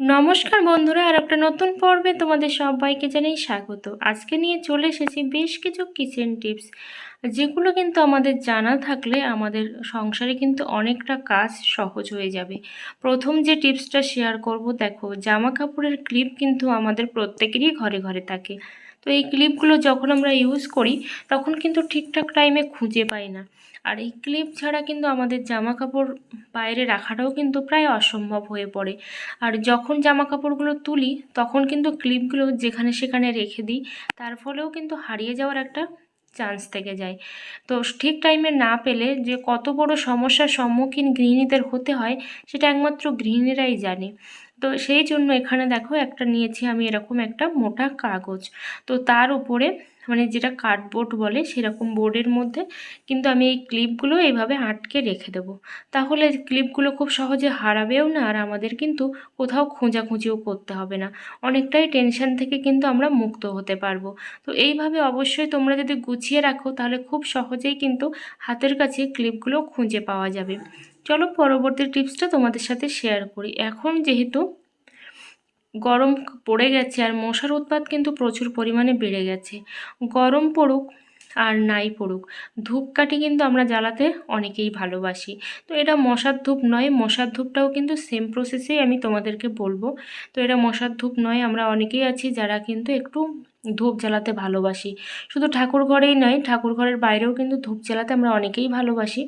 নমস্কার বন্ধুরা, আর একটা নতুন পর্বে তোমাদের সবাইকে জানাই স্বাগত। আজকে নিয়ে চলে এসেছি বেশ কিছু কিচেন টিপস, যেগুলো কিন্তু আমাদের জানা থাকলে আমাদের সংসারে কিন্তু অনেকটা কাজ সহজ হয়ে যাবে। প্রথম যে টিপসটা শেয়ার করব, দেখো, জামা কাপড়ের ক্লিপ কিন্তু আমাদের প্রত্যেকেরই ঘরে ঘরে থাকে। তো এই ক্লিপগুলো যখন আমরা ইউজ করি তখন কিন্তু ঠিকঠাক টাইমে খুঁজে পাই না। আর এই ক্লিপ ছাড়া কিন্তু আমাদের জামা কাপড় বাইরে রাখাটাও কিন্তু প্রায় অসম্ভব হয়ে পড়ে। আর যখন জামা কাপড়গুলো তুলি তখন কিন্তু ক্লিপগুলো যেখানে সেখানে রেখে দিই, তার ফলেও কিন্তু হারিয়ে যাওয়ার একটা চান্স থেকে যায়। তো ঠিক টাইমে না পেলে যে কত বড় সমস্যার সম্মুখীন গৃহিণীদের হতে হয় সেটা একমাত্র গৃহিণীরাই জানে। তো সেই জন্য এখানে দেখো একটা নিয়েছি আমি এরকম একটা মোটা কাগজ। তো তার উপরে মানে যেটা কার্ডবোর্ড বলে সেরকম বোর্ডের মধ্যে কিন্তু আমি এই ক্লিপগুলো এইভাবে আটকে রেখে দেবো। তাহলে ক্লিপগুলো খুব সহজে হারাবেও না, আর আমাদের কিন্তু কোথাও খোঁজাখুঁজিও করতে হবে না। অনেকটাই টেনশন থেকে কিন্তু আমরা মুক্ত হতে পারবো। তো এইভাবে অবশ্যই তোমরা যদি গুছিয়ে রাখো তাহলে খুব সহজেই কিন্তু হাতের কাছে ক্লিপগুলো খুঁজে পাওয়া যাবে। চলো পরবর্তী টিপসটা তোমাদের সাথে শেয়ার করি। এখন যেহেতু গরম পড়ে গেছে আর মশার উৎপাত কিন্তু প্রচুর পরিমাণে বেড়ে গেছে, গরম পড়ুক আর নাই পড়ুক, ধূপকাঠি কিন্তু আমরা জ্বালাতে অনেকেই ভালোবাসি। তো এটা মশার ধূপ নয়, মশার ধূপটাও কিন্তু সেম প্রসেসেই আমি তোমাদেরকে বলবো। তো এটা মশার ধূপ নয়, আমরা অনেকেই আছি যারা কিন্তু একটু ধূপ জ্বালাতে ভালোবাসি। শুধু ঠাকুর ঘরেই নয়, ঠাকুর ঘরের বাইরেও কিন্তু ধূপ জ্বালাতে আমরা অনেকেই ভালোবাসি।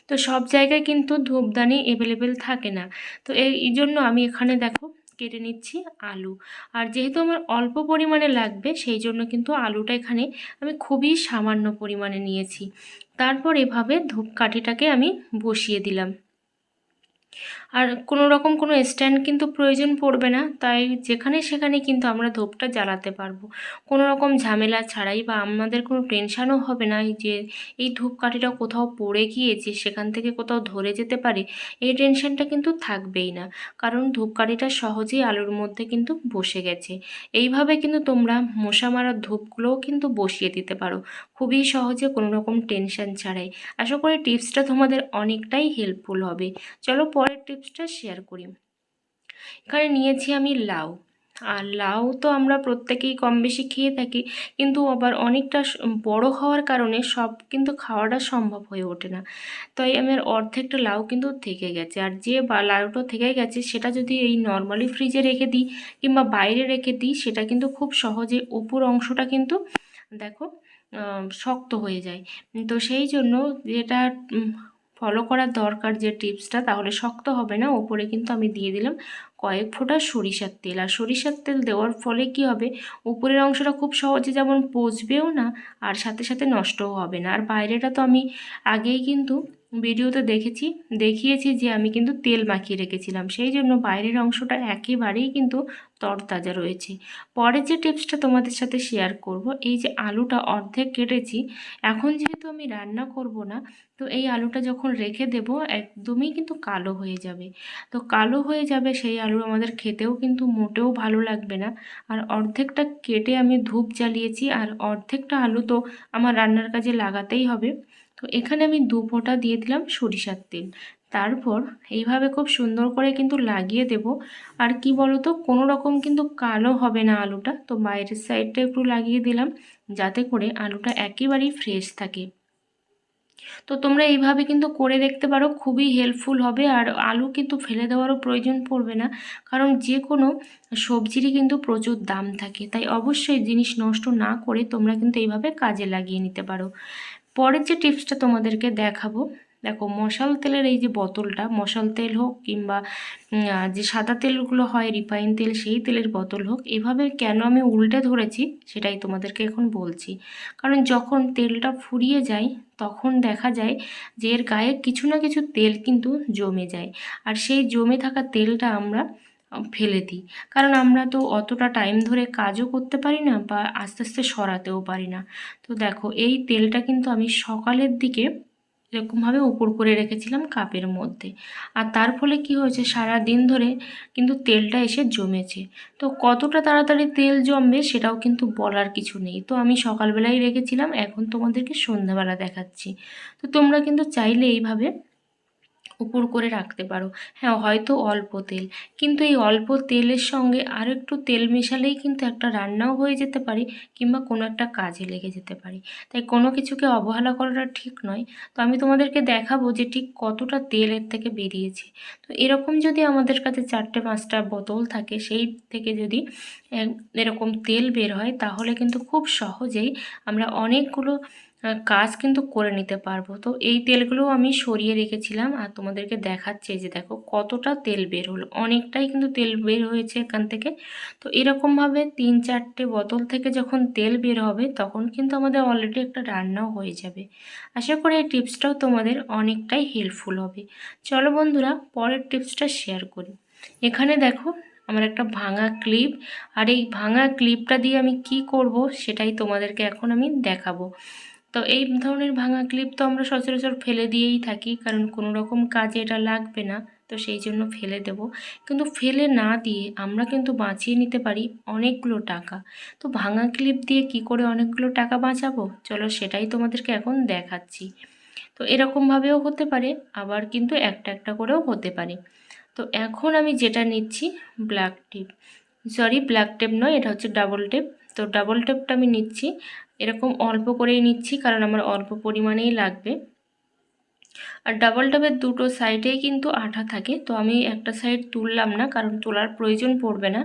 তো সব জায়গায় কিন্তু ধূপদানি অ্যাভেলেবেল থাকে না। তো এই জন্য আমি এখানে দেখো কেটে নিচ্ছি আলু। আর যেহেতু আমার অল্প পরিমাণে লাগবে সেই জন্য কিন্তু আলুটা এখানে আমি খুবই সামান্য পরিমাণে নিয়েছি। তারপর এভাবে ধূপকাঠিটাকে আমি বসিয়ে দিলাম। আর কোনো রকম কোনো স্ট্যান্ড কিন্তু প্রয়োজন পড়বে না, তাই যেখানে সেখানে কিন্তু আমরা ধূপটা জ্বালাতে পারবো কোনো রকম ঝামেলা ছাড়াই, বা আমাদের কোনো টেনশানও হবে না যে এই ধূপকাঠিটা কোথাও পড়ে গিয়েছে সেখান থেকে কোথাও ধরে যেতে পারে। এই টেনশনটা কিন্তু থাকবেই না, কারণ ধূপকাঠিটা সহজেই আলুর মধ্যে কিন্তু বসে গেছে। এইভাবে কিন্তু তোমরা মশা মারার ধূপগুলোও কিন্তু বসিয়ে দিতে পারো খুবই সহজে, কোনো রকম টেনশন ছাড়াই। আশা করি টিপসটা তোমাদের অনেকটাই হেল্পফুল হবে। চলো পরের টিপসটা শেয়ার করি। এখানে নিয়েছি আমি লাউ। আর লাউ তো আমরা প্রত্যেকেই কম বেশি খেয়ে থাকি, কিন্তু আবার অনেকটা বড় হওয়ার কারণে সব কিন্তু খাওয়াটা সম্ভব হয়ে ওঠে না। তাই আমার অর্ধেকটা লাউ কিন্তু থেকে গেছে। আর যে লাউটা থেকে গেছে সেটা যদি এই নর্মালি ফ্রিজে রেখে দিই কিংবা বাইরে রেখে দিই, সেটা কিন্তু খুব সহজে উপর অংশটা কিন্তু দেখো শক্ত হয়ে যায়। তো সেই জন্য যেটা ফলো করার দরকার যে টিপসটা, তাহলে শক্ত হবে না। ওপরে কিন্তু আমি দিয়ে দিলাম কয়েক ফোঁটা সরিষার তেল। আর সরিষার তেল দেওয়ার ফলে কি হবে, উপরের অংশটা খুব সহজে যেমন পচবেও না, আর সাথে সাথে নষ্টও হবে না। আর বাইরেটা তো আমি আগেই কিন্তু ভিডিওতে দেখিয়েছি যে আমি কিন্তু তেল মাখিয়ে রেখেছিলাম, সেই জন্য বাইরের অংশটা একেবারেই কিন্তু তরতাজা রয়েছে। পরে যে টিপসটা তোমাদের সাথে শেয়ার করব, এই যে আলুটা অর্ধেক কেটেছি, এখন যেহেতু আমি রান্না করব না, তো এই আলুটা যখন রেখে দেব একদমই কিন্তু কালো হয়ে যাবে। তো কালো হয়ে যাবে সেই আলু আমাদের খেতেও কিন্তু মোটেও ভালো লাগবে না। আর অর্ধেকটা কেটে আমি ধূপ জ্বালিয়েছি, আর অর্ধেকটা আলু তো আমার রান্নার কাজে লাগাতেই হবে। তো এখানে আমি 2 ফোঁটা দিয়ে দিলাম সরিষার তেল। তারপর এইভাবে খুব সুন্দর করে কিন্তু লাগিয়ে দেব। আর কি বলতো, কোনো রকম কিন্তু কালো হবে না আলুটা। তো বাইরের সাইডটা একটু লাগিয়ে দিলাম যাতে করে আলুটা একেবারেই ফ্রেশ থাকে। তো তোমরা এইভাবে কিন্তু করে দেখতে পারো, খুবই হেল্পফুল হবে। আর আলু কিন্তু ফেলে দেওয়ারও প্রয়োজন পড়বে না, কারণ যে কোনো সবজিরই কিন্তু প্রচুর দাম থাকে। তাই অবশ্যই জিনিস নষ্ট না করে তোমরা কিন্তু এইভাবে কাজে লাগিয়ে নিতে পারো। পরের যে টিপসটা তোমাদেরকে দেখাবো, দেখো, মশাল তেলের এই যে বোতলটা, মশাল তেল হোক কিংবা যে সাদা তেলগুলো হয় রিফাইন তেল, সেই তেলের বোতল হোক, এভাবে কেন আমি উল্টে ধরেছি সেটাই তোমাদেরকে এখন বলছি। কারণ যখন তেলটা ফুরিয়ে যায় তখন দেখা যায় যে এর গায়ে কিছু না কিছু তেল কিন্তু জমে যায়। আর সেই জমে থাকা তেলটা আমরা ফেলে দিই, কারণ আমরা তো অতটা টাইম ধরে কাজও করতে পারি না বা আস্তে আস্তে সরাতেও পারি না। তো দেখো, এই তেলটা কিন্তু আমি সকালের দিকে এরকমভাবে উপর করে রেখেছিলাম কাপের মধ্যে। আর তার ফলে কি হয়েছে, সারা দিন ধরে কিন্তু তেলটা এসে জমেছে। তো কতটা তাড়াতাড়ি তেল জমবে সেটাও কিন্তু বলার কিছু নেই। তো আমি সকালবেলায় রেখেছিলাম, এখন তোমাদেরকে সন্ধ্যাবেলা দেখাচ্ছি। তো তোমরা কিন্তু চাইলে এইভাবে উপর করে রাখতে পারো। হ্যাঁ, হয়তো অল্প তেল, কিন্তু এই অল্প তেলের সঙ্গে আর একটু তেল মেশালেই কিন্তু একটা রান্নাও হয়ে যেতে পারে, কিংবা কোনো একটা কাজে লেগে যেতে পারে। তাই কোনো কিছুকে অবহেলা করাটা ঠিক নয়। তো আমি তোমাদেরকে দেখাবো যে ঠিক কতটা তেল এর থেকে বেরিয়েছে। তো এরকম যদি আমাদের কাছে 4-5টা বোতল থাকে, সেই থেকে যদি এরকম তেল বের হয়, তাহলে কিন্তু খুব সহজেই আমরা অনেকগুলো কাজ কিন্তু করে নিতে পারবো। তো এই তেলগুলো আমি সরিয়ে রেখেছিলাম, আর তোমাদেরকে দেখাচ্ছি যে দেখো কতটা তেল বের হলো, অনেকটাই কিন্তু তেল বের হয়েছে এখান থেকে। তো এরকমভাবে 3-4টে বোতল থেকে যখন তেল বের হবে, তখন কিন্তু আমাদের অলরেডি একটা রান্নাও হয়ে যাবে। আশা করি এই টিপসটাও তোমাদের অনেকটাই হেল্পফুল হবে। চলো বন্ধুরা, পরের টিপসটা শেয়ার করি। এখানে দেখো আমার একটা ভাঙা ক্লিপ, আর এই ভাঙা ক্লিপটা দিয়ে আমি কি করব সেটাই তোমাদেরকে এখন আমি দেখাবো। তো এই ধরনের ভাঙা ক্লিপ তো আমরা সচরাচর ফেলে দিয়েই থাকি, কারণ কোনো রকম কাজে এটা লাগবে না, তো সেই জন্য ফেলে দেব। কিন্তু ফেলে না দিয়ে আমরা কিন্তু বাঁচিয়ে নিতে পারি অনেকগুলো টাকা। তো ভাঙা ক্লিপ দিয়ে কি করে অনেকগুলো টাকা বাঁচাবো, চলো সেটাই তোমাদেরকে এখন দেখাচ্ছি। তো এরকমভাবেও হতে পারে, আবার কিন্তু একটা একটা করেও হতে পারে। তো এখন আমি যেটা নিচ্ছি, ব্ল্যাক টেপ, ব্ল্যাক টেপ নয়, এটা হচ্ছে ডাবল টেপ। তো ডাবল টেপটা আমি নিচ্ছি, এরকম অল্প করেই নিচ্ছি, কারণ আমার অল্প পরিমাণেই লাগবে। আর ডাবল টেপের দুটো সাইডেই কিন্তু আঠা থাকে, তো আমি একটা সাইড তুললাম না, কারণ তোলার প্রয়োজন পড়বে না।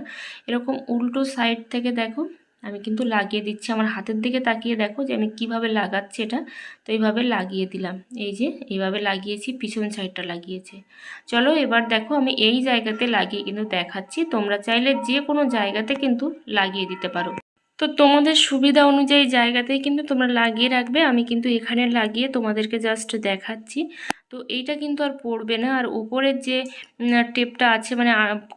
এরকম উল্টো সাইড থেকে দেখো আমি কিন্তু লাগিয়ে দিচ্ছি। আমার হাতের দিকে তাকিয়ে দেখো যে আমি কিভাবে লাগাচ্ছি এটা। তো এইভাবে লাগিয়ে দিলাম, এই যে এইভাবে লাগিয়েছি, পিছন সাইডটা লাগিয়েছি। চলো এবার দেখো আমি এই জায়গাতে লাগিয়ে কিন্তু দেখাচ্ছি, তোমরা চাইলে যে কোনো জায়গাতে কিন্তু লাগিয়ে দিতে পারো। তো তোমাদের সুবিধা অনুযায়ী জায়গাতেই কিন্তু তোমরা লাগিয়ে রাখবে। আমি কিন্তু এখানে লাগিয়ে তোমাদেরকে জাস্ট দেখাচ্ছি। তো এইটা কিন্তু আর পড়বে না, আর উপরের যে টেপটা আছে, মানে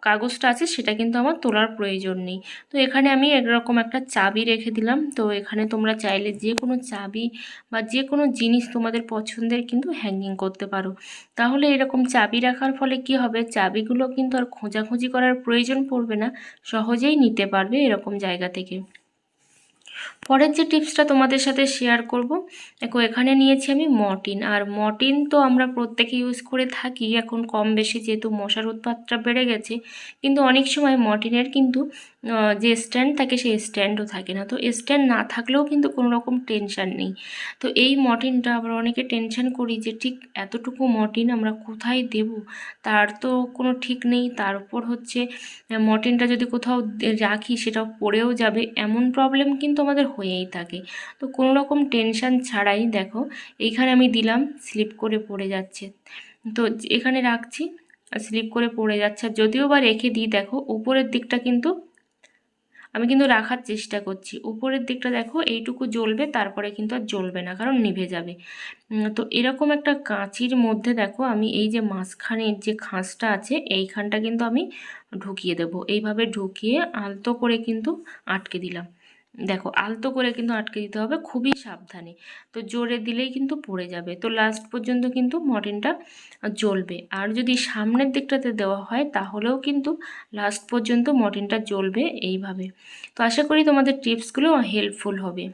কাগজটা আছে, সেটা কিন্তু আমার তোলার প্রয়োজন নেই। তো এখানে আমি এরকম একটা চাবি রেখে দিলাম। তো এখানে তোমরা চাইলে যে কোনো চাবি বা যে কোনো জিনিস তোমাদের পছন্দের কিন্তু হ্যাঙ্গিং করতে পারো। তাহলে এরকম চাবি রাখার ফলে কি হবে, চাবিগুলো কিন্তু আর খোঁজাখুঁজি করার প্রয়োজন পড়বে না, সহজেই নিতে পারবে এরকম জায়গা থেকে। পরের যে টিপসটা তোমাদের সাথে শেয়ার করব, দেখো এখানে নিয়েছি আমি মর্টিন। আর মর্টিন তো আমরা প্রত্যেকে ইউজ করে থাকি এখন কম বেশি, যেহেতু মশার উৎপাতটা বেড়ে গেছে। কিন্তু অনেক সময় মর্টিনের কিন্তু যে স্ট্যান্ড থাকে সেই স্ট্যান্ডও থাকে না। তো স্ট্যান্ড না থাকলেও কিন্তু কোনো রকম টেনশান নেই। তো এই মর্টিনটা আমরা অনেকে টেনশান করি যে ঠিক এতটুকু মর্টিন আমরা কোথায় দেব, তার তো কোনো ঠিক নেই। তার উপর হচ্ছে মর্টিনটা যদি কোথাও রাখি সেটাও পড়েও যাবে, এমন প্রবলেম কিন্তু আমাদের হয়েই থাকে। তো কোনো রকম টেনশান ছাড়াই দেখো এইখানে আমি দিলাম, স্লিপ করে পড়ে যাচ্ছে। তো এখানে রাখছি, স্লিপ করে পড়ে যাচ্ছে। যদিও বা রেখে দিই, দেখো উপরের দিকটা কিন্তু আমি কিন্তু রাখার চেষ্টা করছি। উপরের দিকটা দেখো এইটুকু জ্বলবে, তারপরে কিন্তু আর জ্বলবে না, কারণ নিভে যাবে। তো এরকম একটা কাঁচির মধ্যে দেখো আমি এই যে মাঝখানের যে খাঁজটা আছে, এইখানটা কিন্তু আমি ঢুকিয়ে দেব। এইভাবে ঢুকিয়ে আলতো করে কিন্তু আটকে দিলাম। দেখো আলতো করে কিন্তু আটকে দিতে হবে, খুবই সাবধানে। তো জোরে দিলেই কিন্তু পড়ে যাবে। তো লাস্ট পর্যন্ত কিন্তু মর্টিনটা জ্বলবে। আর যদি সামনের দিকটাতে দেওয়া হয়, তাহলেও কিন্তু লাস্ট পর্যন্ত মর্টিনটা জ্বলবে এইভাবে। তো আশা করি তোমাদের টিপসগুলো হেল্পফুল হবে।